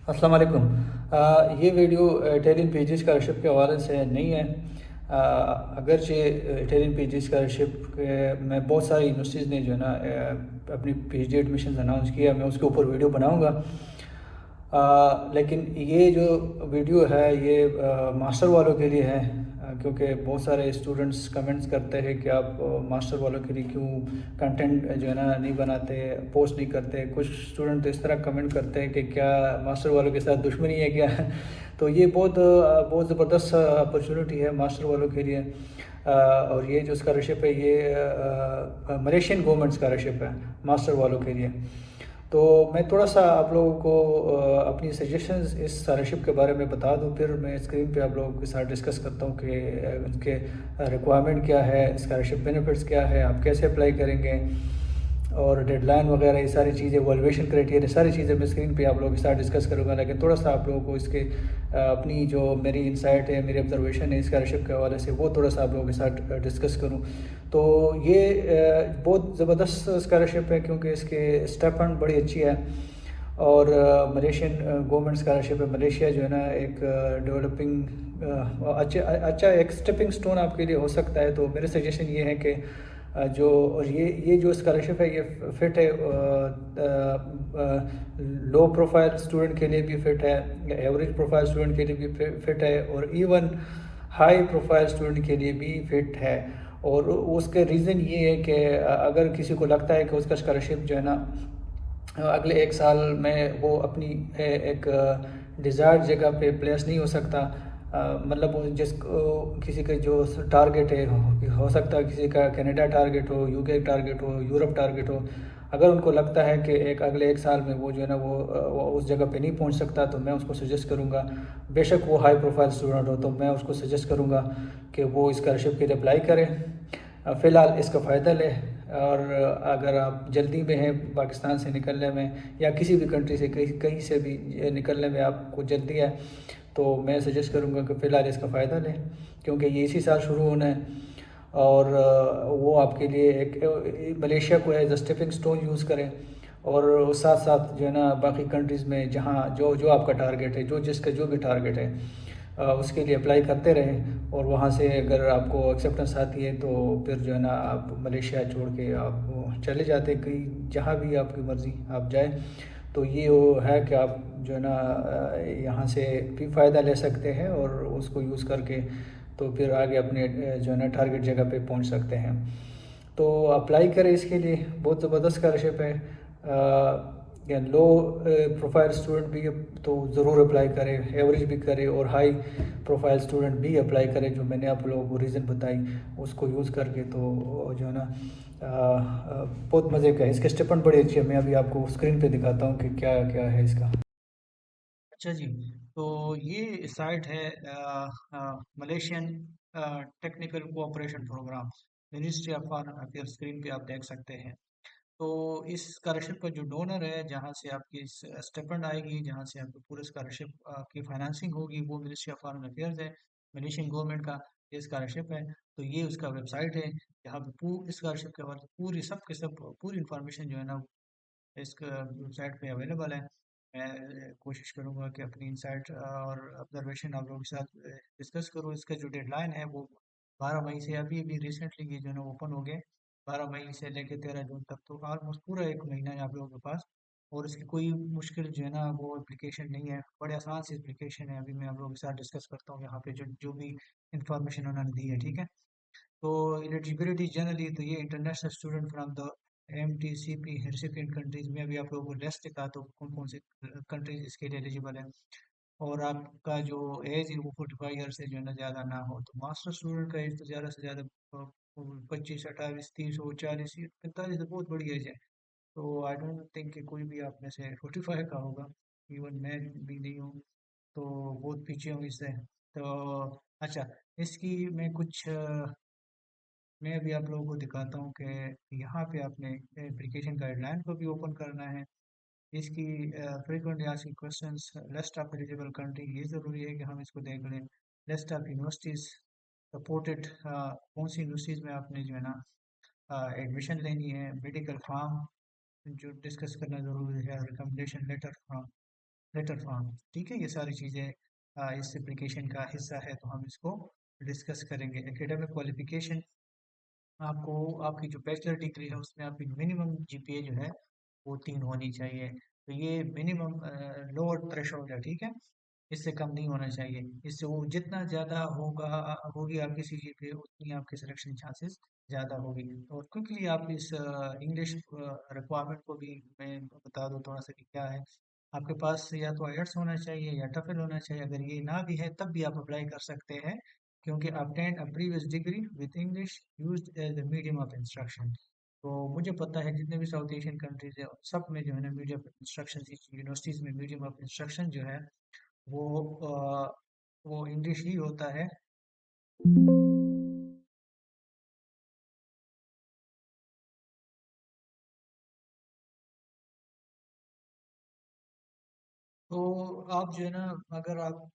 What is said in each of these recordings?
अस्सलाम वालेकुम। ये वीडियो इटालियन पेजेस स्कॉलरशिप के हवाले से नहीं है। अगरचे इटालियन पेजेस स्कॉलरशिप में बहुत सारी यूनिवर्सिटीज़ ने जो है ना अपनी पीएचडी एडमिशन अनाउंस किया, मैं उसके ऊपर वीडियो बनाऊंगा। लेकिन ये जो वीडियो है ये मास्टर वालों के लिए है, क्योंकि बहुत सारे स्टूडेंट्स कमेंट्स करते हैं कि आप मास्टर वालों के लिए क्यों कंटेंट जो है ना नहीं बनाते, पोस्ट नहीं करते। कुछ स्टूडेंट तो इस तरह कमेंट करते हैं कि क्या मास्टर वालों के साथ दुश्मनी है क्या। तो ये बहुत ज़बरदस्त अपॉर्चुनिटी है मास्टर वालों के लिए। और ये जो स्कॉलरशिप है ये मलेशियन गवर्नमेंट स्कॉलरशिप है मास्टर वालों के लिए। तो मैं थोड़ा सा आप लोगों को अपनी सजेशंस इस स्कॉलरशिप के बारे में बता दूं, फिर मैं स्क्रीन पे आप लोगों के साथ डिस्कस करता हूं कि उनके रिक्वायरमेंट क्या है, स्कॉलरशिप बेनिफिट्स क्या है, आप कैसे अप्लाई करेंगे, और डेडलाइन वगैरह ये सारी चीज़ें, वैल्यूएशन क्राइटेरिया, सारी चीज़ें मैं स्क्रीन पे आप लोगों के साथ डिस्कस करूँगा। लेकिन थोड़ा सा आप लोगों को इसके अपनी जो मेरी इंसाइट है, मेरी ऑब्जर्वेशन है स्कॉलरशिप के हवाले से, वो थोड़ा सा आप लोगों के साथ डिस्कस करूँ। तो ये बहुत ज़बरदस्त स्कॉलरशिप है क्योंकि इसके स्टेप फंड बड़ी अच्छी है। और मलेशियन गवर्नमेंट स्कॉलरशिप है। मलेशिया जो है ना एक डेवलपिंग अच्छा एक स्टेपिंग स्टोन आपके लिए हो सकता है। तो मेरे सजेशन ये है कि जो और ये जो स्कॉलरशिप है ये फिट है लो प्रोफाइल स्टूडेंट के लिए भी फिट है, एवरेज प्रोफाइल स्टूडेंट के लिए भी फिट है, और इवन हाई प्रोफाइल स्टूडेंट के लिए भी फिट है। और उसके रीज़न ये है कि अगर किसी को लगता है कि उसका स्कॉलरशिप जो है ना अगले एक साल में वो अपनी एक डिज़ायर्ड जगह पे प्लेस नहीं हो सकता, मतलब किसी का जो टारगेट है, हो सकता है किसी का कनाडा टारगेट हो, यूके टारगेट हो, यूरोप टारगेट हो। अगर उनको लगता है कि अगले एक साल में वो जो है ना वो उस जगह पे नहीं पहुंच सकता, तो मैं उसको सजेस्ट करूंगा, बेशक वो हाई प्रोफाइल स्टूडेंट हो, तो मैं उसको सजेस्ट करूंगा कि वो स्कॉलरशिप के लिए अप्लाई करें, फ़िलहाल इसका फ़ायदा लें। और अगर आप जल्दी में हैं पाकिस्तान से निकलने में, या किसी भी कंट्री से कहीं कहीं से भी निकलने में आपको जल्दी है, तो मैं सजेस्ट करूंगा कि फ़िलहाल इसका फ़ायदा लें, क्योंकि ये इसी साल शुरू होना है। और वो आपके लिए एक मलेशिया को as a stepping stone use करें। और साथ साथ जो है ना बाकी कंट्रीज़ में जहाँ जो जो आपका टारगेट है, जिसका जो भी टारगेट है, उसके लिए अप्लाई करते रहें। और वहाँ से अगर आपको एक्सेप्टेंस आती है तो फिर जो है ना आप मलेशिया छोड़ के आप चले जाते, कहीं जहाँ भी आपकी मर्ज़ी आप जाएं। तो ये वो है कि आप जो है ना यहाँ से भी फ़ायदा ले सकते हैं, और उसको यूज़ करके तो फिर आगे अपने जो है ना टारगेट जगह पे पहुँच सकते हैं। तो अप्लाई करें इसके लिए, बहुत ज़बरदस्त स्कॉलरशिप है। या लो प्रोफाइल स्टूडेंट भी तो ज़रूर अप्लाई करें, एवरेज भी करें, और हाई प्रोफाइल स्टूडेंट भी अप्लाई करें। जो मैंने आप लोगों को रीज़न बताई उसको यूज़ करके तो जो है ना बहुत मज़े का है। इसके स्टेपन बड़ी अच्छी है, मैं अभी आपको स्क्रीन पे दिखाता हूँ कि क्या क्या है इसका। अच्छा जी, तो ये साइट है Malaysian technical cooperation programme, ministry of foreign affairs, screen पे आप देख सकते हैं। तो इस स्कॉलरशिप का जो डोनर है, जहाँ से आपकी स्टेपंड आएगी, जहाँ से आपकी पूरे स्कॉलरशिप की फाइनेंसिंग होगी, वो मिनिस्ट्री ऑफ फॉरेन अफेयर्स है, मलेशियन गवर्नमेंट का ये स्कॉलरशिप है। तो ये उसका वेबसाइट है, जहाँ पे पूरी स्कॉलरशिप के बारे में पूरी सब के सब पूरी इन्फॉर्मेशन जो है ना इस वेबसाइट पे अवेलेबल है। मैं कोशिश करूँगा कि अपनी इंसाइट और ऑब्जर्वेशन आप लोगों के साथ डिस्कस करूँ। इसका जो डेडलाइन है वो 12 मई से, अभी अभी रिसेंटली ये जो है ना ओपन हो गए। 12 मई से लेकर 13 जून तक, तो ऑलमोस्ट पूरा एक महीना है आप लोगों के पास। और इसकी कोई मुश्किल जो है ना वो एप्लीकेशन नहीं है, बड़े आसान सी एप्लीकेशन है। अभी मैं आप लोगों के साथ डिस्कस करता हूँ यहाँ पे जो जो भी इंफॉर्मेशन उन्होंने दी है, ठीक है। तो एलिजिबिलिटी जनरली तो ये international student from the MTCP recipient countries में, अभी आप लोगों को लिस्ट दिखा तो कौन कौन से कंट्रीज इसके लिए एलिजिबल है। और आपका जो एज है वो 45 ईयर से जो है ना ज़्यादा ना हो। तो मास्टर स्टूडेंट का एज तो ज़्यादा से ज़्यादा 25, 28, 30, 40, 45 तो बहुत बड़ी एज है। तो आई डोंट थिंक कि कोई भी आप में से 45 का होगा, इवन मैं भी नहीं हूँ। तो बहुत पीछे हूँ इससे। तो अच्छा, इसकी मैं कुछ मैं अभी आप लोगों को दिखाता हूँ कि यहाँ पे आपने एप्लीकेशन गाइडलाइन को भी ओपन करना है। इसकी frequently asked questions, list of eligible country, ये ज़रूरी है कि हम इसको देख लें। लिस्ट ऑफ यूनिवर्सिटीज़ सपोर्टेड, कौन सी यूनिवर्सिटीज़ में आपने जो है ना एडमिशन लेनी है। मेडिकल फॉर्म जो डिस्कस करना ज़रूरी है, रिकमेंडेशन लेटर, लेटर फॉर्म, ठीक है। ये सारी चीज़ें इस एप्लीकेशन का हिस्सा है, तो हम इसको डिस्कस करेंगे। एकेडमिक क्वालिफिकेशन, आपको आपकी जो बैचलर डिग्री है उसमें आपकी मिनिमम जीपीए जो है वो 3 होनी चाहिए। तो ये मिनिमम लोअर थ्रेशोल्ड है, ठीक है। इससे कम नहीं होना चाहिए। इससे वो जितना ज़्यादा होगा होगी आपकी सीजीपीए, उतनी आपके सिलेक्शन चांसेस ज़्यादा होगी। और क्विकली आप इस इंग्लिश रिक्वायरमेंट को भी मैं बता दूँ थोड़ा सा कि क्या है। आपके पास या तो आईएलटीएस होना चाहिए या टफल होना चाहिए। अगर ये ना भी है तब भी आप अप्लाई कर सकते हैं, क्योंकि obtained a previous degree with English used as the medium of instruction। तो मुझे पता है जितने भी साउथ एशियन कंट्रीज है सब में जो है ना मीडियम ऑफ इंस्ट्रक्शन, यूनिवर्सिटीज में मीडियम ऑफ इंस्ट्रक्शन जो है वो वो इंग्लिश ही होता है। तो आप जो है ना, अगर आप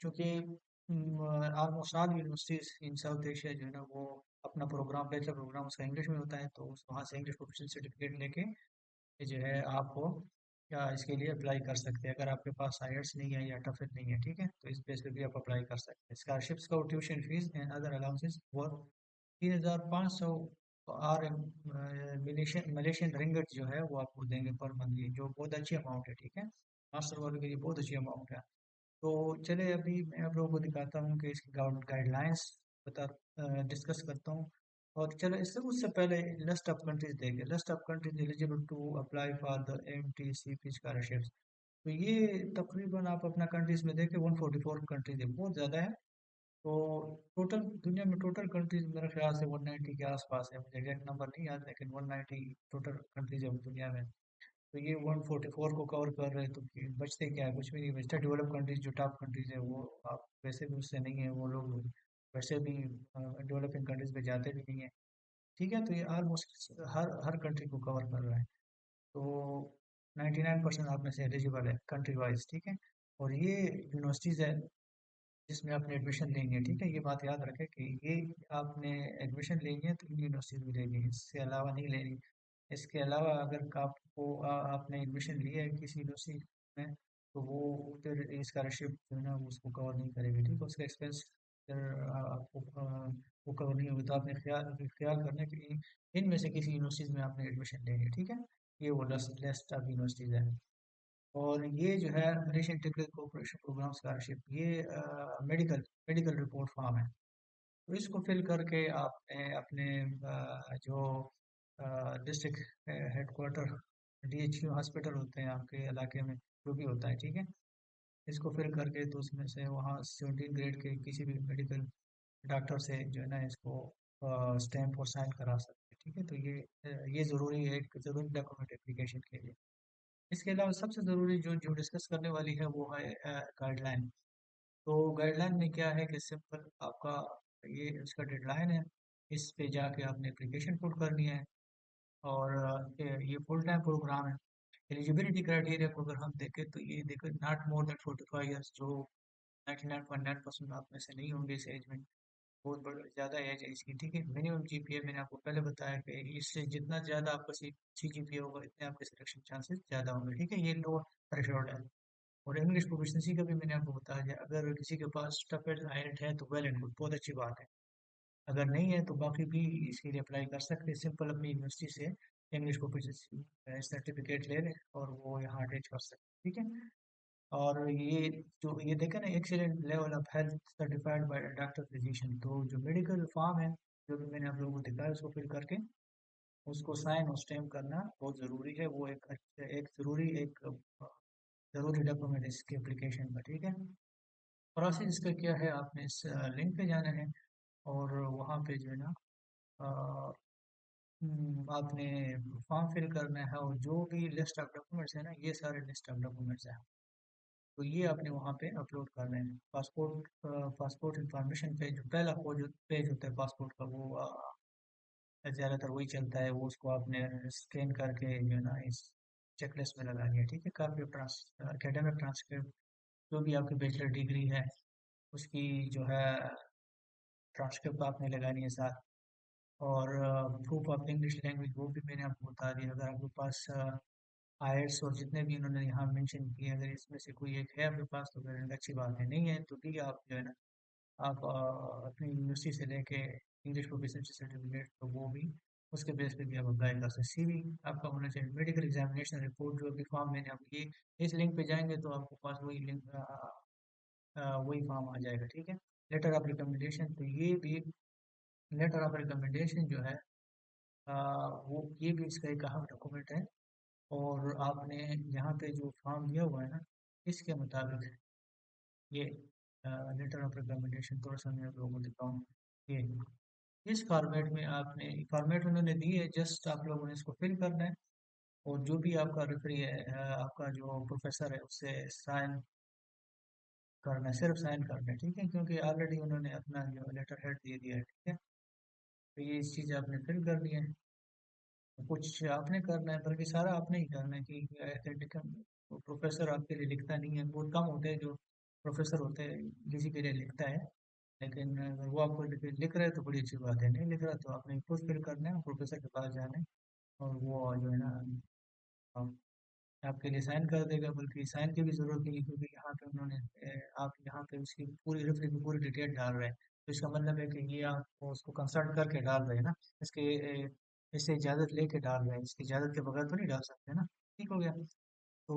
चूंकि almost all universities in south Asia जो है ना वो अपना प्रोग्राम, बैचलर प्रोग्राम उसका इंग्लिश में होता है, तो वहाँ से इंग्लिश प्रोफिशिएंसी सर्टिफिकेट लेके ये जो है आप या इसके लिए अप्लाई कर सकते हैं। अगर आपके पास आईएलटीएस नहीं है या टफल नहीं है, ठीक है, तो इस बेस पे भी आप अप्लाई कर सकते हैं। स्कॉलरशिप्स का tuition fees and other allowances वो 3,500 आर मलेशियन मलेशियन रिंगट जो है वो आपको देंगे पर मंथली, जो बहुत अच्छी अमाउंट है, ठीक है। मास्टर वालों के लिए बहुत अच्छी अमाउंट है। तो चले अभी मैं आप लोगों को दिखाता हूँ कि इसकी गाइडलाइंस बता डिस्कस करता हूँ। और चलो इससे उससे पहले लिस्ट ऑफ कंट्रीज देखें। List of countries eligible to apply for the MTCP scholarships. तो ये तकरीबन आप अपना कंट्रीज में देखें 144 कंट्रीज है, बहुत ज़्यादा है। तो टोटल दुनिया में टोटल कंट्रीज मेरे ख्याल से 190 के आसपास है, मुझे एग्जैक्ट नंबर नहीं याद, लेकिन 190 टोटल कंट्रीज है दुनिया में। तो ये 144 को कवर कर रहे हैं, तो बचते क्या है, कुछ भी नहीं बचता। डेवलप कंट्रीज जो टॉप कंट्रीज है वो आप वैसे भी उससे नहीं है, वो लोग वैसे भी डेवलपिंग कंट्रीज पे जाते भी नहीं है, ठीक है। तो ये ऑलमोस्ट हर हर कंट्री को कवर कर रहा है। तो 99% आप में से एलिजिबल है कंट्री वाइज, ठीक है। और ये यूनिवर्सिटीज़ है जिसमें आपने एडमिशन लेनी है, ठीक है। ये बात याद रखें कि ये आपने एडमिशन लेनी है तो इन यूनिवर्सिटीज में लेनी है, इससे अलावा नहीं लेनी। इसके अलावा अगर आपको आपने एडमिशन लिया है किसी यूनिवर्सिटी में, तो वो फिर स्कॉलरशिप जो है ना वो उसको कवर नहीं करेगी, ठीक है। उसका एक्सपेंस फिर आपको वो कवर नहीं होगी। तो आपने ख्याल ख्याल करना है कि इनमें से किसी यूनिवर्सिटीज में आपने एडमिशन लेनी है, ठीक है। ये वो लिस्ट ऑफ यूनिवर्सिटीज है। और ये जो है Malaysian technical cooperation programme scholarship, ये मेडिकल मेडिकल रिपोर्ट फॉर्म है। तो इसको फिल करके आपने अपने जो डिस्ट्रिक्ट हेडक्वार्टर डीएचयू हॉस्पिटल होते हैं आपके इलाके में, जो भी होता है, ठीक है, इसको फिल करके तो उसमें से वहाँ 17 ग्रेड के किसी भी मेडिकल डॉक्टर से जो है ना इसको स्टैम्प और साइन करा सकते हैं, ठीक है। तो ये ज़रूरी है, एक ज़रूरी डॉक्यूमेंट एप्लीकेशन के लिए। इसके अलावा सबसे ज़रूरी जो जो डिस्कस करने वाली है वो है गाइडलाइन। तो गाइडलाइन में क्या है कि सिंपल आपका ये इसका डेडलाइन है, इस पे जाके आपने एप्लीकेशन पुट करनी है। और ये फुल टाइम प्रोग्राम है। एलिजिबिलिटी क्राइटेरिया को अगर हम देखें तो ये देखो नॉट मोर देन 45 ईयर्स, जो 99.9% आप में से नहीं होंगे इस एज में। बहुत बड़ा ज़्यादा एज है इसकी, ठीक है। मिनिमम जीपीए मैंने आपको पहले बताया कि इससे जितना ज़्यादा आपका सी जीपीए होगा इतने आपके सिलेक्शन चांसेस ज़्यादा होंगे, ठीक है। ये लो थ्रेशोल्ड है। और इंग्लिश प्रोफिशिएंसी का भी मैंने आपको बताया है, अगर किसी के पास टफेल आइलेट है तो वेल एंड गुड, बहुत अच्छी बात है। अगर नहीं है तो बाकी भी इसके लिए अप्लाई कर सकते हैं। सिंपल अपनी यूनिवर्सिटी से इंग्लिश प्रोफिशिएंसी सर्टिफिकेट ले लें और वो यहाँ अटैच कर सकते हैं, ठीक है। और ये जो ये देखें ना, excellent level of health certified by doctor physician, तो जो मेडिकल फॉर्म है जो भी मैंने आप लोगों को दिखाया उसको फिल करके उसको साइन और स्टैम्प करना बहुत ज़रूरी है। वो एक ज़रूरी डॉक्यूमेंट है इसके एप्लीकेशन का, ठीक है। प्रोसेस इसका क्या है, आपने इस लिंक पे जाना है और वहाँ पे जो है ना अ, आपने फॉर्म फिल करना है, और जो भी लिस्ट ऑफ डॉक्यूमेंट्स है ना, ये सारे लिस्ट ऑफ डॉक्यूमेंट्स हैं, तो ये आपने वहाँ पे अपलोड करना है। पासपोर्ट इंफॉर्मेशन पेज, जो पहला पेज होता है पासपोर्ट का, वो ज़्यादातर वही चलता है। वो उसको आपने स्कैन करके जो है ना इस चेकलिस्ट में लगानी है, ठीक है। काफ़ी एकेडमिक ट्रांसक्रिप्ट, जो भी आपकी बैचलर डिग्री है उसकी जो है ट्रांसक्रिप्ट आपने लगानी है साथ। और प्रूफ ऑफ इंग्लिश लैंग्वेज वो भी मैंने आपको बता दिया। अगर आपके पास आईएलटीएस और जितने भी उन्होंने यहाँ मेंशन किए, अगर इसमें से कोई एक है आपके पास तो फिर अच्छी बात है, नहीं है तो भी आप जो है ना, आप अपनी यूनिवर्सिटी से लेके इंग्लिश प्रोफिशिएंसी सर्टिफिकेट, तो वो भी उसके बेस पे भी आप अप्लाई कर सकते, सीवी आपका होना चाहिए, मेडिकल एग्जामिनेशन रिपोर्ट जो भी फॉर्म मैंने आप ये इस लिंक पे जाएंगे तो आपके पास वही लिंक वही फॉर्म आ जाएगा, ठीक है। लेटर ऑफ रिकमेंडेशन, तो ये भी लेटर ऑफ रिकमेंडेशन जो है अ, वो ये भी इसका एक अहम डॉक्यूमेंट है। और आपने यहाँ पे जो फॉर्म दिया हुआ है ना, इसके मुताबिक ये लेटर ऑफ रिकमेंडेशन थोड़ा सा मैं आप लोगों को दिखाऊँ, ये इस फॉर्मेट में आपने फॉर्मेट उन्होंने दी है, जस्ट आप लोगों ने इसको फिल करना है। और जो भी आपका रेफरी है, आपका जो प्रोफेसर है, उससे साइन करना है, सिर्फ साइन करना है, ठीक है, क्योंकि ऑलरेडी उन्होंने अपना जो लेटर हेड दे दिया है, ठीक है। तो ये इस चीज़ आपने फिल कर दिया है, तो कुछ आपने करना है, बल्कि सारा आपने ही करना है कि एथेटिक प्रोफेसर आपके लिए लिखता नहीं है, बहुत कम होते हैं जो प्रोफेसर होते हैं किसी के लिए लिखता है। लेकिन अगर वो आपको लिख रहा है तो बड़ी अच्छी बात है, नहीं लिख रहा तो आपने खुद फिल करना है, प्रोफेसर के पास जाना है, और वो जो है ना आपके लिए साइन कर देगा, बल्कि साइन की भी जरूरत नहीं है, क्योंकि यहाँ पे उन्होंने आप यहाँ पे उसकी पूरी रेफरी की पूरी डिटेल डाल रहे हैं, तो इसका मतलब है कि ये आप उसको कंसल्ट करके डाल रहे हैं ना, इसके इससे इजाज़त लेके डाल रहे हैं, इसकी इजाज़त के बगैर तो नहीं डाल सकते ना, ठीक हो गया। तो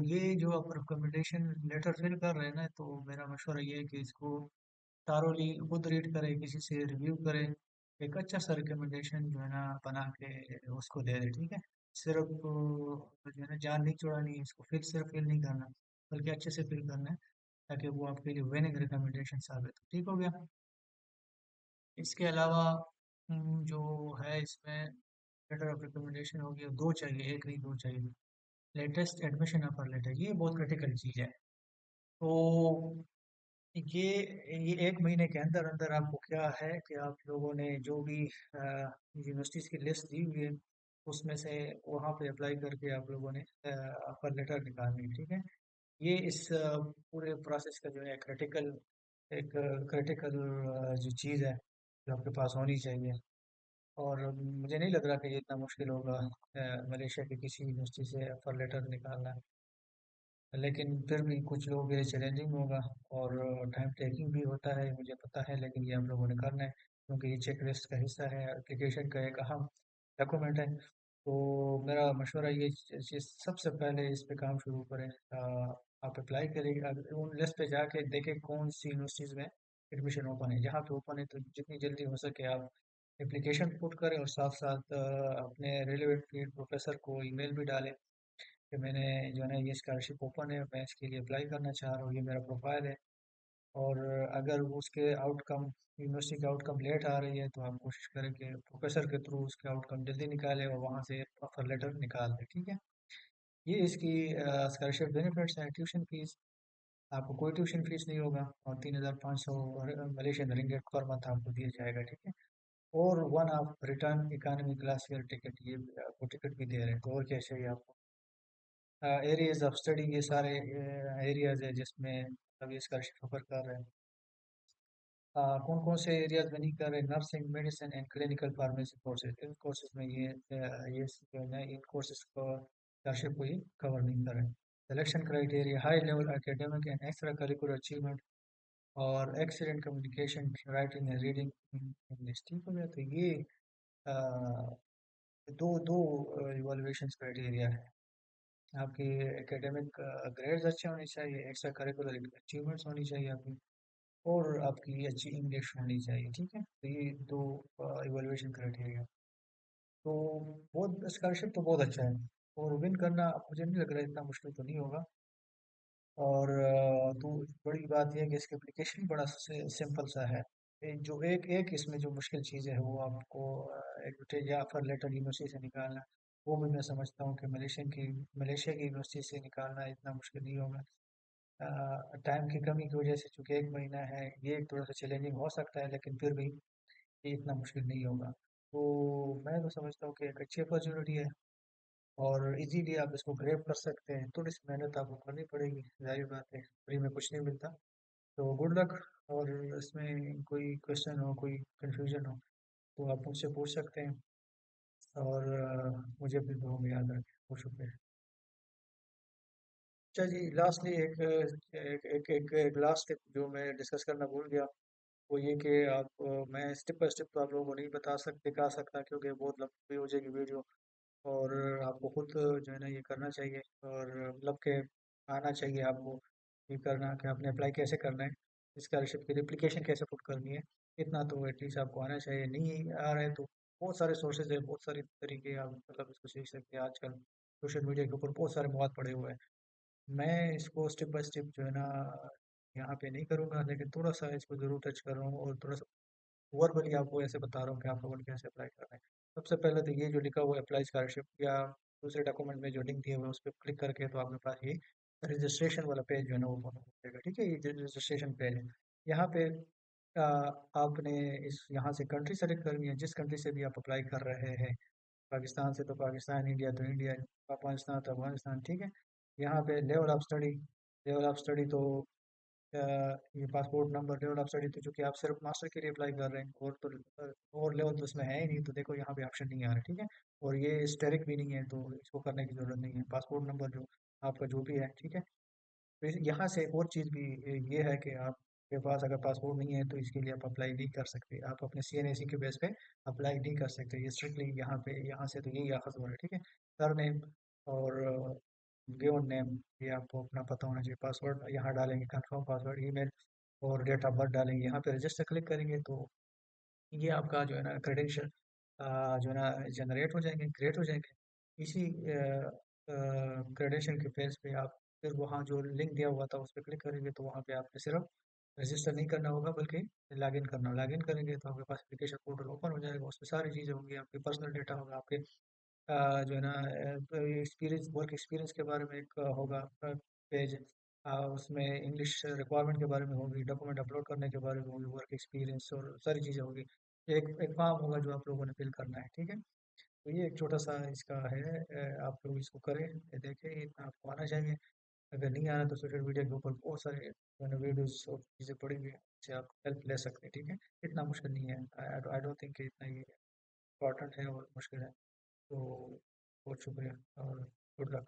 ये जो आप रिकमेंडेशन लेटर फिल कर रहे हैं ना, तो मेरा मशवरा ये है कि इसको थारोली खुद रीड करें, किसी से रिव्यू करें, एक अच्छा सा रिकमेंडेशन जो है ना बना के उसको दे दें, ठीक है। सिर्फ जो है ना जान नहीं छुड़ानी है, इसको फिर सिर्फ फिल नहीं करना, बल्कि अच्छे से फिल करना है, ताकि वो आपके लिए विनिंग रिकमेंडेशन साबित हो, ठीक हो गया। इसके अलावा जो है इसमें लेटर ऑफ रिकमेंडेशन हो गया, दो चाहिए, एक नहीं दो चाहिए। लेटेस्ट एडमिशन ऑफर लेटर, ये बहुत क्रिटिकल चीज़ है। तो ये ये 1 महीने के अंदर अंदर आपको क्या है कि आप लोगों ने जो भी यूनिवर्सिटीज़ की लिस्ट दी हुई है, उसमें से वहाँ पे अप्लाई करके आप लोगों ने ऑफर लेटर निकालनी है, ठीक है। ये इस पूरे प्रोसेस का जो है क्रिटिकल एक क्रिटिकल जो चीज़ है जो आपके पास होनी चाहिए। और मुझे नहीं लग रहा कि ये इतना मुश्किल होगा मलेशिया की किसी यूनिवर्सिटी से ऑफर लेटर निकालना, लेकिन फिर भी कुछ लोगों के लिए चैलेंजिंग होगा और टाइम टेकिंग भी होता है, मुझे पता है, लेकिन ये हम लोगों ने करना है, क्योंकि ये चेक लिस्ट का हिस्सा है, एप्लीकेशन का एक अहम डॉक्यूमेंट है। तो मेरा मशवरा ये सबसे पहले इस पे काम शुरू करें। आप अप्लाई करें, उन लिस्ट पे जाके देखें कौन सी यूनिवर्सिटीज़ में एडमिशन ओपन है, जहाँ पे ओपन है तो जितनी जल्दी हो सके आप एप्लीकेशन पुट करें, और साथ साथ अपने रिलेवेंट फील्ड प्रोफेसर को ईमेल भी डालें कि मैंने जो है ना ये स्कॉलरशिप ओपन है, मैं इसके लिए अप्लाई करना चाह रहा हूँ, ये मेरा प्रोफाइल है। और अगर उसके आउटकम यूनिवर्सिटी के आउटकम लेट आ रही है तो आप कोशिश करें कि प्रोफेसर के थ्रू उसके आउटकम जल्दी निकालें और वहाँ से ऑफर लेटर निकाल दें, ठीक है। ये इसकी स्कॉलरशिप बेनिफिट्स हैं। ट्यूशन फीस, आपको कोई ट्यूशन फीस नहीं होगा, और 3,500 मलेशियन रिंगिट पर मंथ आपको दिया जाएगा, ठीक है। और one of return economy class fair ticket, ये आपको टिकट भी दे रहे हैं, तो और क्या चाहिए आपको। एरियाज ऑफ स्टडी, ये सारे एरियाज है जिसमें अभी स्कॉलरशिप ऑफर कर रहे हैं। कौन कौन से एरियाज में नहीं कर रहे, nursing, medicine and clinical pharmacy courses, in courses में ये जो है ना इन कोर्सेज को स्कॉलरशिप को ये कवर नहीं कर रहे। Selection criteria, high level academic and extra curricular achievement, और excellent communication, writing and reading English, ठीक हो गया। तो ये अ, दो दो इवैल्यूएशन क्राइटेरिया है। आपकी एकेडमिक ग्रेड्स अच्छे होने चाहिए, एक्स्ट्रा करिकुलर अचीवमेंट्स होनी चाहिए आपकी, और आपकी अच्छी इंग्लिश होनी चाहिए, ठीक है। तो ये दो इवैल्यूएशन क्राइटेरिया। तो बहुत स्कॉलरशिप तो बहुत अच्छा है, और विन करना मुझे नहीं लग रहा है इतना मुश्किल तो नहीं होगा। और तो बड़ी बात यह है कि इसका एप्लीकेशन बड़ा सिंपल सा है। जो एक एक इसमें जो मुश्किल चीज़ है वो आपको एक या ऑफर लेटर यूनिवर्सिटी से निकालना, वो भी मैं समझता हूँ कि मलेशिया की यूनिवर्सिटी से निकालना इतना मुश्किल नहीं होगा। टाइम की कमी की वजह से, चूंकि 1 महीना है, ये थोड़ा सा चैलेंजिंग हो सकता है, लेकिन फिर भी ये इतना मुश्किल नहीं होगा। तो मैं तो समझता हूँ कि एक अच्छी अपॉर्चुनिटी है, और इजीली आप इसको ग्रैब कर सकते हैं। थोड़ी सी मेहनत आपको करनी पड़ेगी, जाहिर बात है, फ्री में कुछ नहीं मिलता। तो गुड लक। और इसमें कोई क्वेश्चन हो, कोई कंफ्यूजन हो, तो आप मुझसे पूछ सकते हैं। और मुझे भी दुआ में याद रखें। बहुत शुक्रिया। अच्छा जी, लास्टली एक लास्ट टिप जो मैं डिस्कस करना भूल गया, वो ये कि आप मैं स्टेप बाय स्टेप तो आप लोगों को नहीं दिखा सकता, क्योंकि बहुत लंबी हो जाएगी वीडियो। और आपको खुद जो है ना ये करना चाहिए, और मतलब के आना चाहिए आपको ये करना कि आपने अप्लाई कैसे करना है, स्कॉलरशिप की एप्लीकेशन कैसे पुट करनी है। इतना तो एटलीस्ट आपको आना चाहिए। नहीं आ रहा है तो बहुत सारे सोर्सेज है, बहुत सारे तरीके आप मतलब इसको सीख सकते हैं। आजकल सोशल मीडिया के ऊपर बहुत सारे मौत पड़े हुए हैं। मैं इसको स्टेप बाय स्टेप जो है ना यहाँ पे नहीं करूँगा, लेकिन थोड़ा सा इसको ज़रूर टच कर रहा हूँ, और थोड़ा सा वर्बली आपको ऐसे बता रहा हूँ कि आप लोगों ने कैसे अप्लाई करना है। सबसे पहले तो ये जो लिखा हुआ है अप्लाई स्कॉलरशिप, या दूसरे डॉक्यूमेंट में जो लिंक दिए हुए हैं उस पर क्लिक करके तो आपके पास ये रजिस्ट्रेशन वाला पेज जो है ना वो ओपन हो जाएगा। ठीक है, ये जो रजिस्ट्रेशन पेज है, यहाँ पे आ, आपने इस यहाँ से कंट्री सेलेक्ट करनी है, जिस कंट्री से भी आप अप्लाई कर रहे हैं। पाकिस्तान से तो पाकिस्तान, इंडिया तो इंडिया, अफगानिस्तान तो अफगानिस्तान। ठीक है, यहाँ पे लेवल ऑफ स्टडी तो अ, ये passport number, level of study तो चूंकि आप सिर्फ मास्टर के लिए अप्लाई कर रहे हैं, और तो और लेवल तो इसमें है ही नहीं, तो देखो यहाँ पे ऑप्शन नहीं आ रहा। ठीक है, और ये स्टेरिक भी नहीं है, तो इसको करने की जरूरत नहीं है। पासपोर्ट नंबर जो आपका जो भी है, ठीक है। तो यहाँ से एक और चीज़ भी ये है कि आपके पास अगर पासपोर्ट नहीं है तो इसके लिए आप अप्लाई नहीं कर सकते, आप अपने CNAC के बेस पे अप्लाई नहीं कर सकते। ये स्ट्रिक्टली यहाँ से तो यही अखज़ हो रहा है। ठीक है, सर नेम और गिवन नेम, ये आपको अपना पता होना चाहिए। पासवर्ड यहाँ डालेंगे, कंफर्म पासवर्ड, ईमेल और डेट ऑफ बर्थ डालेंगे। यहाँ पे रजिस्टर क्लिक करेंगे तो ये आपका जो है ना क्रेडेंशियल जो है ना जनरेट हो जाएंगे, क्रिएट हो जाएंगे। इसी क्रेडेंशियल के बेस पे आप फिर वहाँ जो लिंक दिया हुआ था उस पर क्लिक करेंगे, तो वहाँ पे आपने सिर्फ रजिस्टर नहीं करना होगा बल्कि लॉगिन करना। लॉगिन करेंगे तो आपके पास एप्लीकेशन पोर्टल ओपन हो जाएगा, उसमें सारी चीज़ें होंगी, आपके पर्सनल डेटा होगा, आपके जो है ना एक्सपीरियंस, वर्क एक्सपीरियंस के बारे में एक होगा पेज। उसमें इंग्लिश रिक्वायरमेंट के बारे में होगी, डॉक्यूमेंट अपलोड करने के बारे में होगी, वर्क एक्सपीरियंस और सारी चीज़ें होगी। एक एक फॉर्म होगा जो आप लोगों ने फिल करना है। ठीक है, तो ये एक छोटा सा इसका है। आप लोग इसको करें, ये देखें, इतना आपको आना चाहिए। अगर नहीं आना तो सोशल मीडिया के ऊपर बहुत सारे जो है ना वीडियोस और चीज़ें पड़ी हुई हैं, जिससे आप हेल्प ले सकते हैं। ठीक है, इतना मुश्किल नहीं है। आई डोंट थिंक इतना ये इम्पोर्टेंट है और मुश्किल है। तो बहुत शुक्रिया और गुड लक।